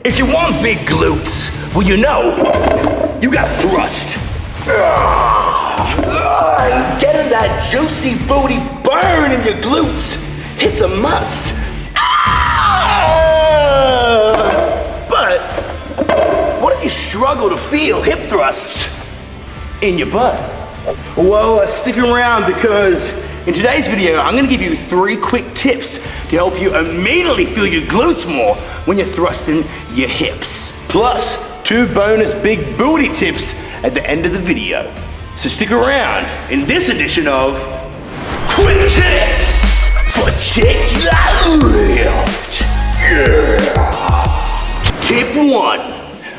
If you want big glutes, well, you know, you got thrust. And getting that juicy booty burn in your glutes, it's a must. But what if you struggle to feel hip thrusts in your butt? Well, stick around because in today's video, I'm gonna give you 3 quick tips to help you immediately feel your glutes more when you're thrusting your hips. Plus, 2 bonus big booty tips at the end of the video. So stick around in this edition of Quick Tips for Chicks That Lift. Yeah. Tip 1.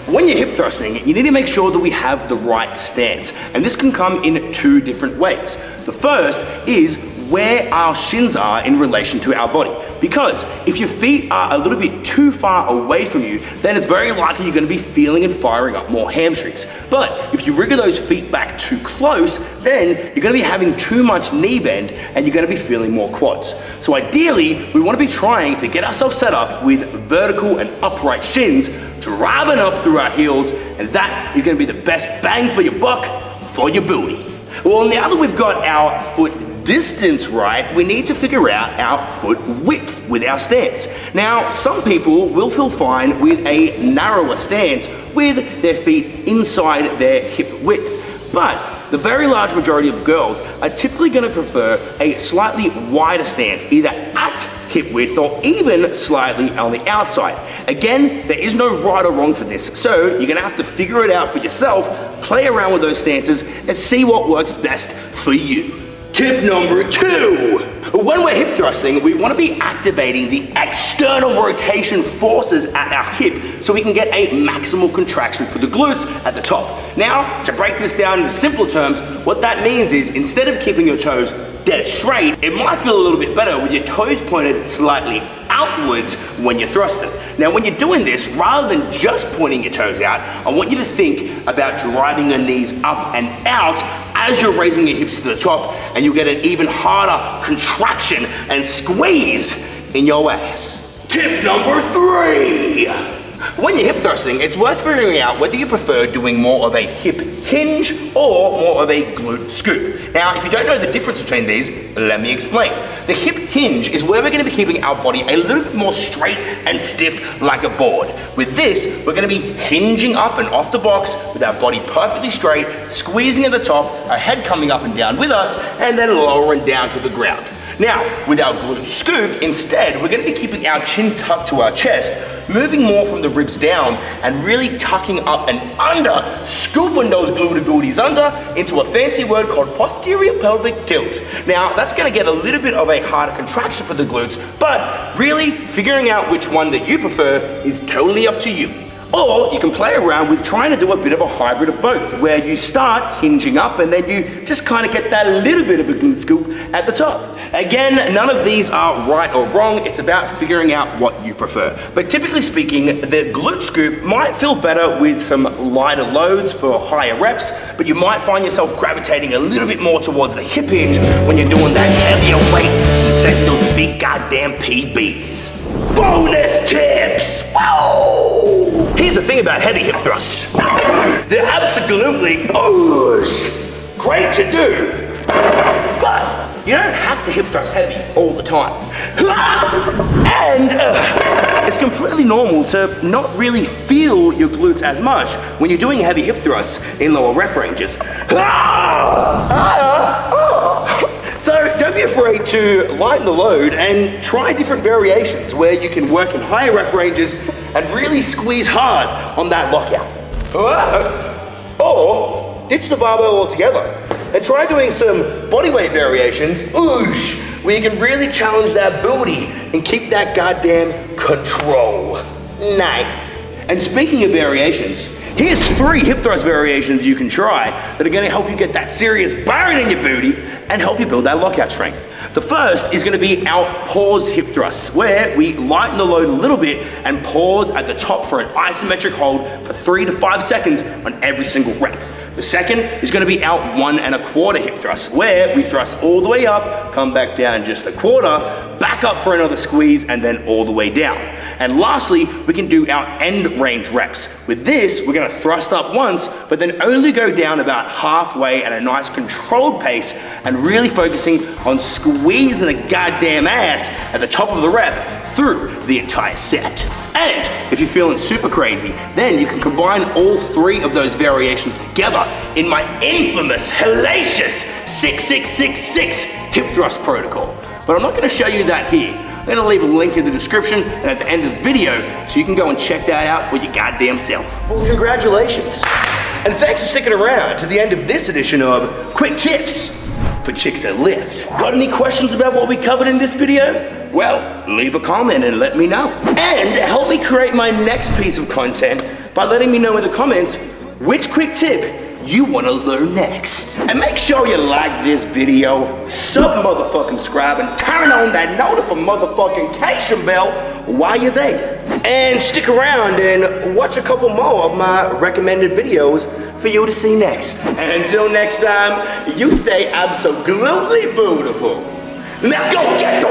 When you're hip thrusting, you need to make sure that we have the right stance. And this can come in 2 different ways. The first is where our shins are in relation to our body. Because if your feet are a little bit too far away from you, then it's very likely you're gonna be feeling and firing up more hamstrings. But if you wriggle those feet back too close, then you're gonna be having too much knee bend and you're gonna be feeling more quads. So ideally, we wanna be trying to get ourselves set up with vertical and upright shins, driving up through our heels, and that is gonna be the best bang for your buck for your booty. Well, now that we've got our foot distance right, we need to figure out our foot width with our stance. Now, some people will feel fine with a narrower stance with their feet inside their hip width, but the very large majority of girls are typically going to prefer a slightly wider stance, either at hip width or even slightly on the outside. Again, there is no right or wrong for this, so you're going to have to figure it out for yourself, play around with those stances, and see what works best for you. Tip number 2. When we're hip thrusting, we want to be activating the external rotation forces at our hip so we can get a maximal contraction for the glutes at the top. Now, to break this down into simple terms, what that means is instead of keeping your toes dead straight, it might feel a little bit better with your toes pointed slightly outwards when you're thrusting. Now, when you're doing this, rather than just pointing your toes out, I want you to think about driving your knees up and out as you're raising your hips to the top, and you'll get an even harder contraction and squeeze in your ass. Tip number 3. When you're hip thrusting, it's worth figuring out whether you prefer doing more of a hip hinge or more of a glute scoop. Now, if you don't know the difference between these, let me explain. The hip hinge is where we're going to be keeping our body a little bit more straight and stiff like a board. With this, we're going to be hinging up and off the box with our body perfectly straight, squeezing at the top, our head coming up and down with us, and then lowering down to the ground. Now, with our glute scoop, instead, we're going to be keeping our chin tucked to our chest, moving more from the ribs down and really tucking up and under, scooping those glute booties under into a fancy word called posterior pelvic tilt. Now, that's going to get a little bit of a harder contraction for the glutes, but really figuring out which one that you prefer is totally up to you. Or you can play around with trying to do a bit of a hybrid of both, where you start hinging up and then you just kind of get that little bit of a glute scoop at the top. Again, none of these are right or wrong, it's about figuring out what you prefer. But typically speaking, the glute scoop might feel better with some lighter loads for higher reps, but you might find yourself gravitating a little bit more towards the hip hinge when you're doing that heavier weight and setting those big goddamn PBs. Bonus tips! Whoa! Here's the thing about heavy hip thrusts. They're absolutely great to do, but you don't have to hip thrust heavy all the time. And it's completely normal to not really feel your glutes as much when you're doing heavy hip thrusts in lower rep ranges. So don't be afraid to lighten the load and try different variations where you can work in higher rep ranges and really squeeze hard on that lockout. Or ditch the barbell altogether and try doing some bodyweight variations, where you can really challenge that booty and keep that goddamn control. Nice. And speaking of variations, here's 3 hip thrust variations you can try that are gonna help you get that serious burn in your booty and help you build that lockout strength. The first is gonna be our paused hip thrusts, where we lighten the load a little bit and pause at the top for an isometric hold for 3 to 5 seconds on every single rep. The second is gonna be our 1 1/4 hip thrust, where we thrust all the way up, come back down just a quarter, back up for another squeeze, and then all the way down. And lastly, we can do our end range reps. With this, we're gonna thrust up once, but then only go down about halfway at a nice controlled pace and really focusing on squeezing the goddamn ass at the top of the rep through the entire set. And if you're feeling super crazy, then you can combine all 3 of those variations together in my infamous hellacious 6-6-6-6 hip thrust protocol. But I'm not gonna show you that here. I'm gonna leave a link in the description and at the end of the video so you can go and check that out for your goddamn self. Well, congratulations. And thanks for sticking around to the end of this edition of Quick Tips for Chicks That Lift. Got any questions about what we covered in this video? Well, leave a comment and let me know. And help me create my next piece of content by letting me know in the comments which quick tip you want to learn next. And make sure you like this video, motherfucking subscribe, and turn on that notification bell while you're there. And stick around and watch a couple more of my recommended videos for you to see next. And until next time, you stay absolutely beautiful. Now go get the